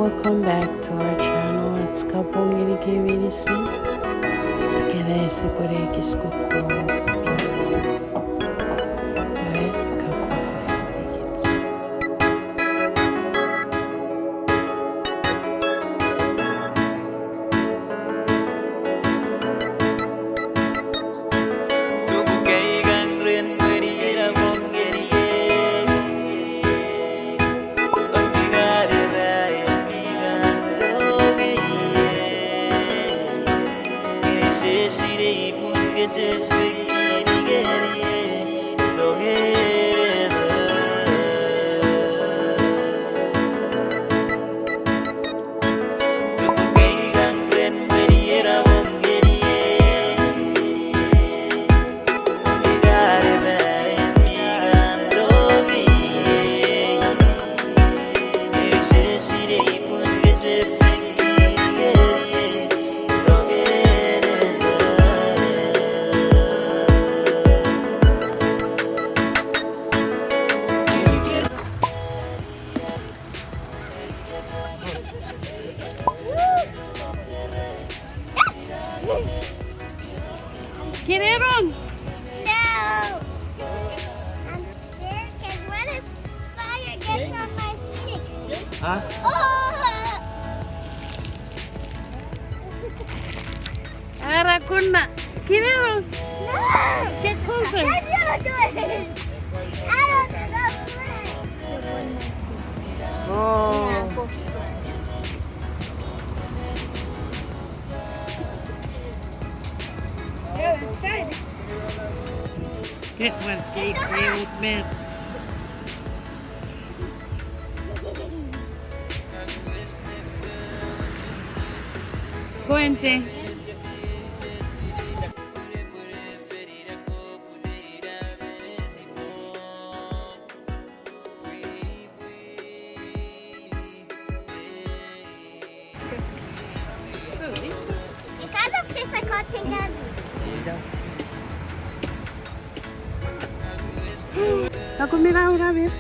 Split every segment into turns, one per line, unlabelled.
welcome back to our channel. It's Kapongiri Kivirisi. Ageresi por aqui escucou beats. É capa fifidikits.
Kiniron!
No! I'm scared because what if fire gets on my stick?
Hah?
Oh!
Arakuna! Kiniron!
No!
Get closer!
I don't do it! I don't know
Oh!
You're excited.
Get one cake, old man. Go in, Jay.
It kind of tastes like cotton candy.
Ako mirang rabbit.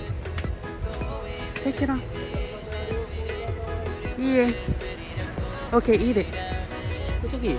Take it off. Yeah. Okay, eat it.
It's okay.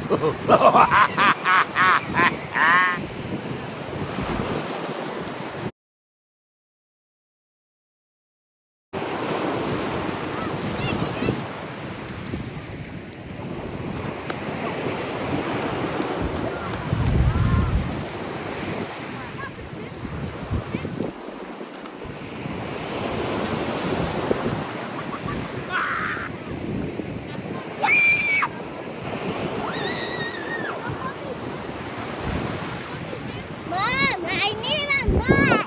Mom, I need a mat.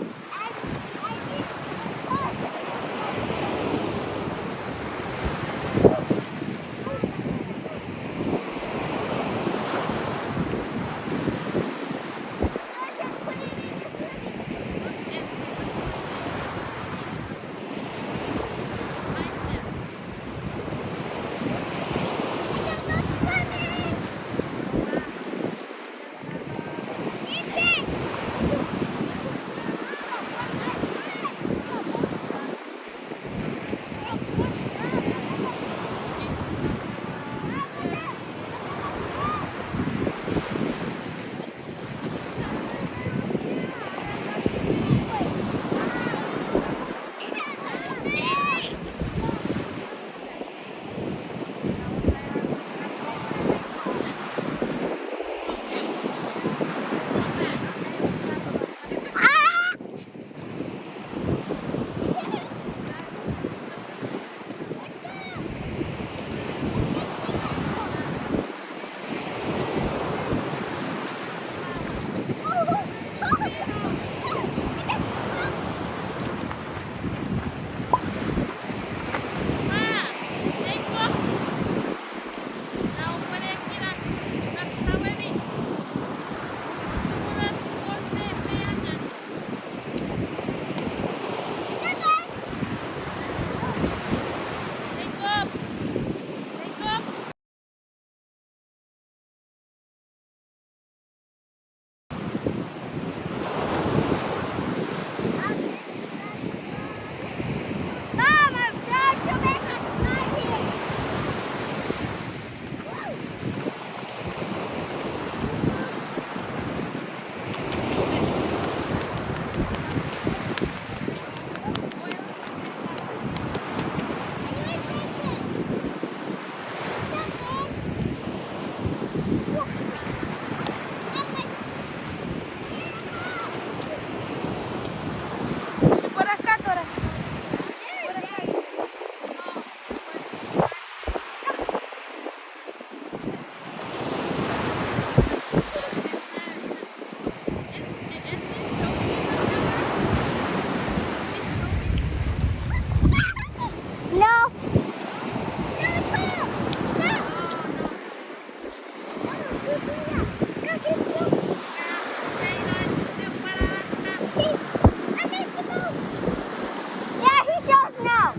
Mom, I'm trying to make a slide here. No. Yeah, he shows no.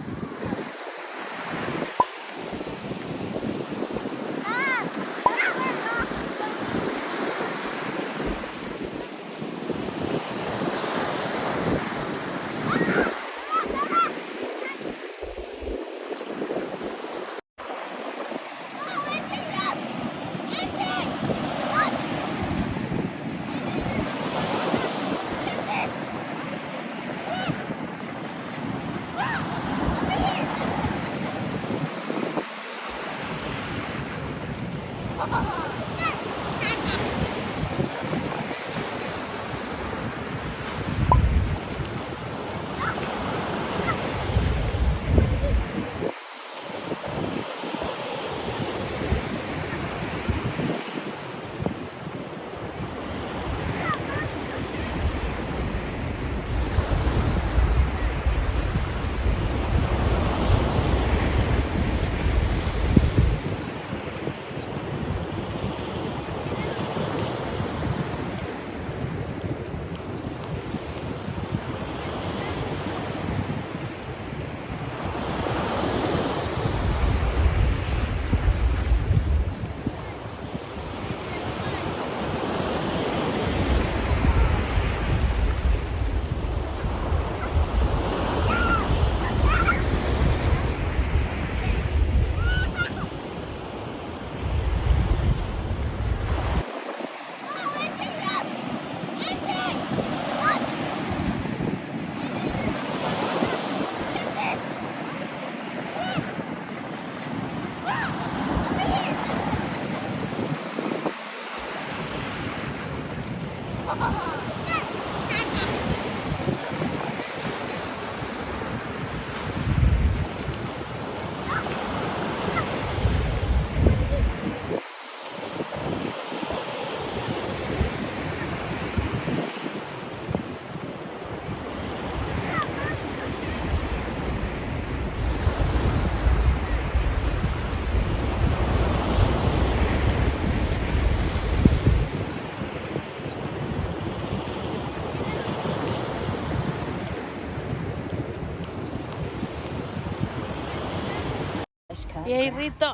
Yay, Rito.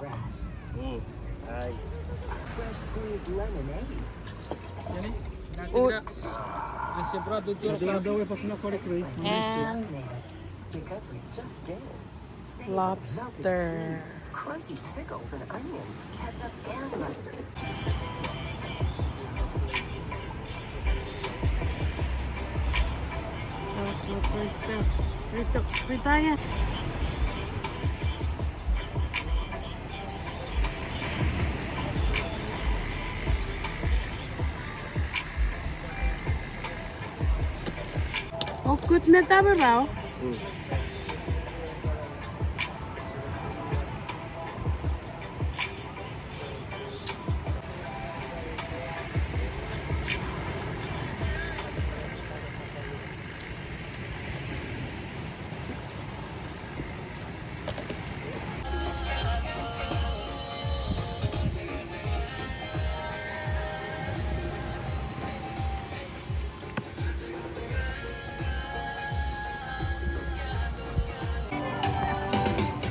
Ay.
Ut. And lobster.
Crunchy pickles and onions, ketchup and mustard.
Rito, Ritanya. Oh, good na tama ba?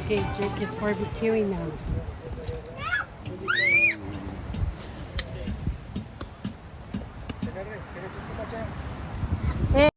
Okay, Jake is barbecuing now. Hey.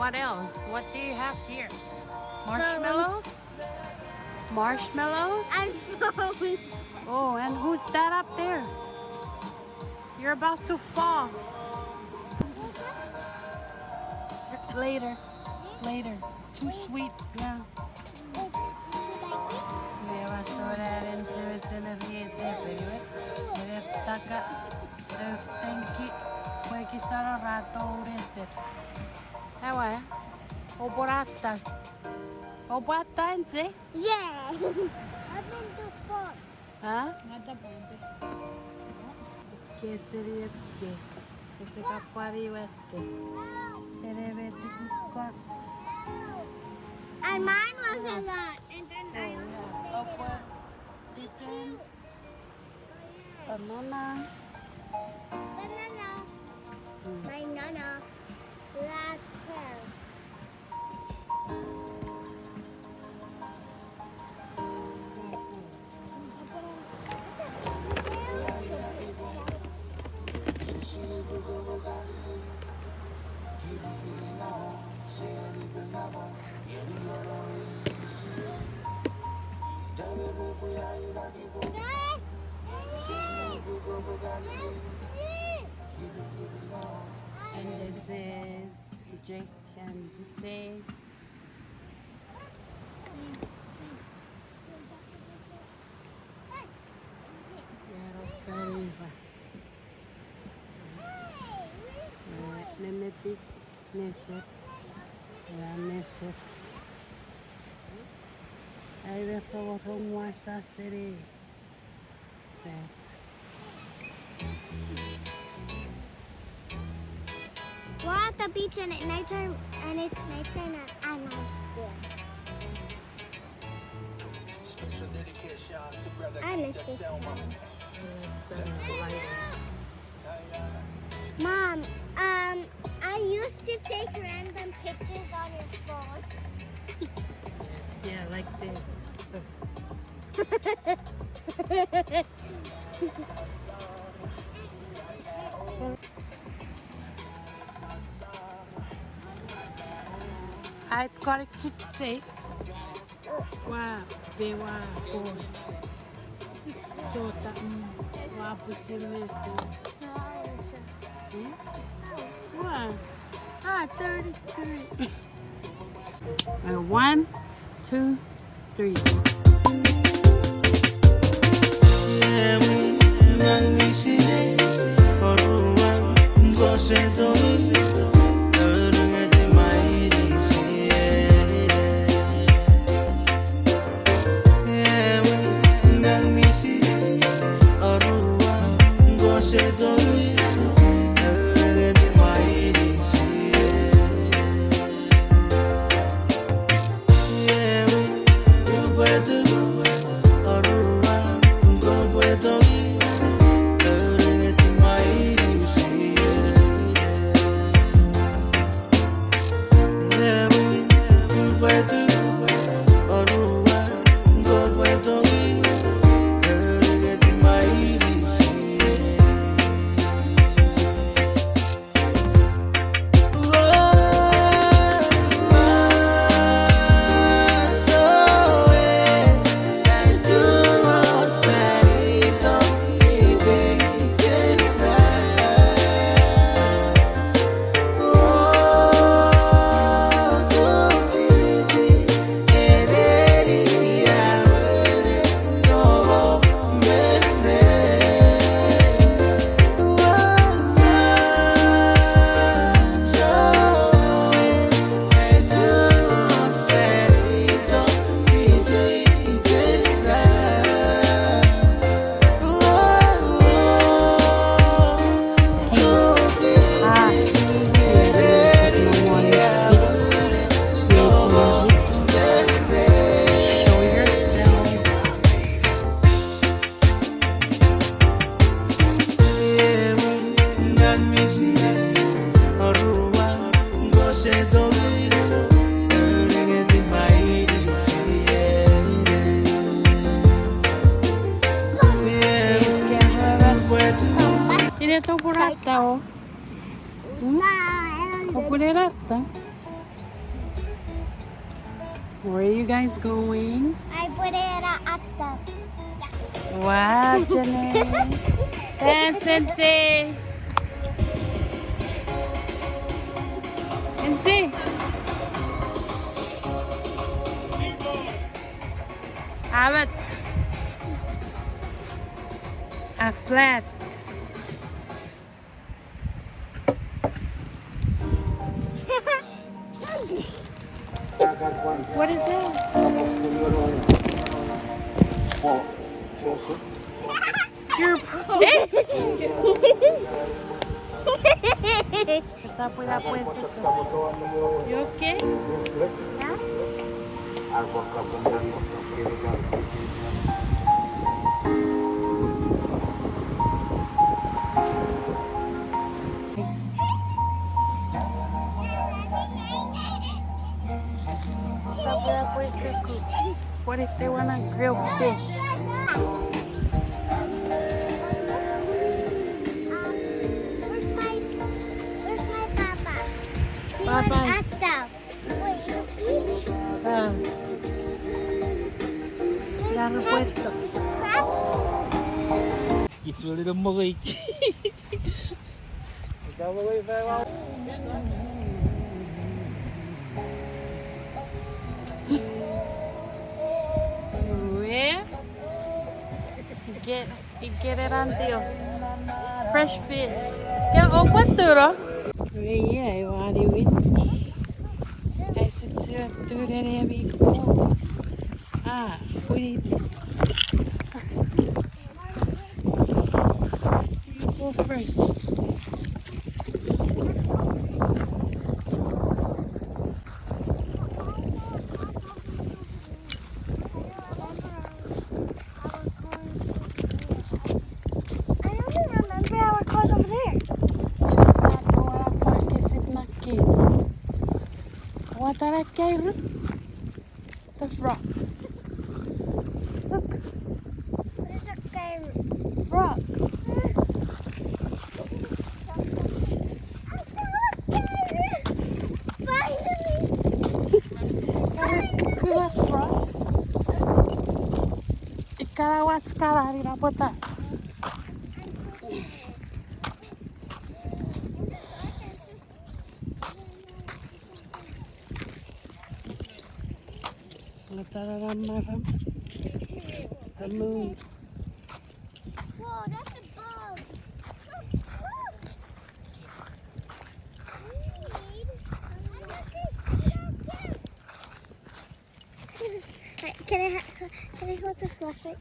what else? What do you have here? Marshmallows? Marshmallows?
And phones.
Oh, and who's that up there? You're about to fall. Later. Later. Too sweet. Yeah.
Yeah. I've been to phone.
Huh? Che seriette, che se cappariette, che ne vedi qua.
And mine was a lot. And then I
Upper, chicken, banana.
banana. Banana. Latte.
And this is Jake and Tite. Nemetik, Neset, Neset. Ahí después rumbo a esa serie.
We're at the beach and it's nighttime and I'm still. I miss this time. Mom, I used to take random pictures on your phone.
Yeah, like this. I got it to say. Wow, they were cool. So that wow, wow.
Ah, 33.
1, 2, 3. Ini tuh purata oh. Purata. Where are you guys going?
I put it at the.
Wow, Janelle. Dance, Sensei. Sensei. Abbott. A flat. What is that? Your Está por la puesta. You okay? Está por la puesta. What if they want to grill fish?
Where's my papa? He
Papa.
was at the. Wait, you fish?
Ya lo he puesto.
Crab?
It's really the muggy. Go away very well.
Where? Get it on Dios. Fresh fish. Yeah, oh, what duro? Yeah, what do you I said to the baby. Ah, what do you You go first.
I only remember our cars over there.
What are I carrying? That's rock. Look,
What is that guy?
rock.
I saw a carrot! Finally!
Good rock. Ikarawat sekarang di rapota. Matararam. The moon.
Whoa, that's a bug. Can I hold the flashlight?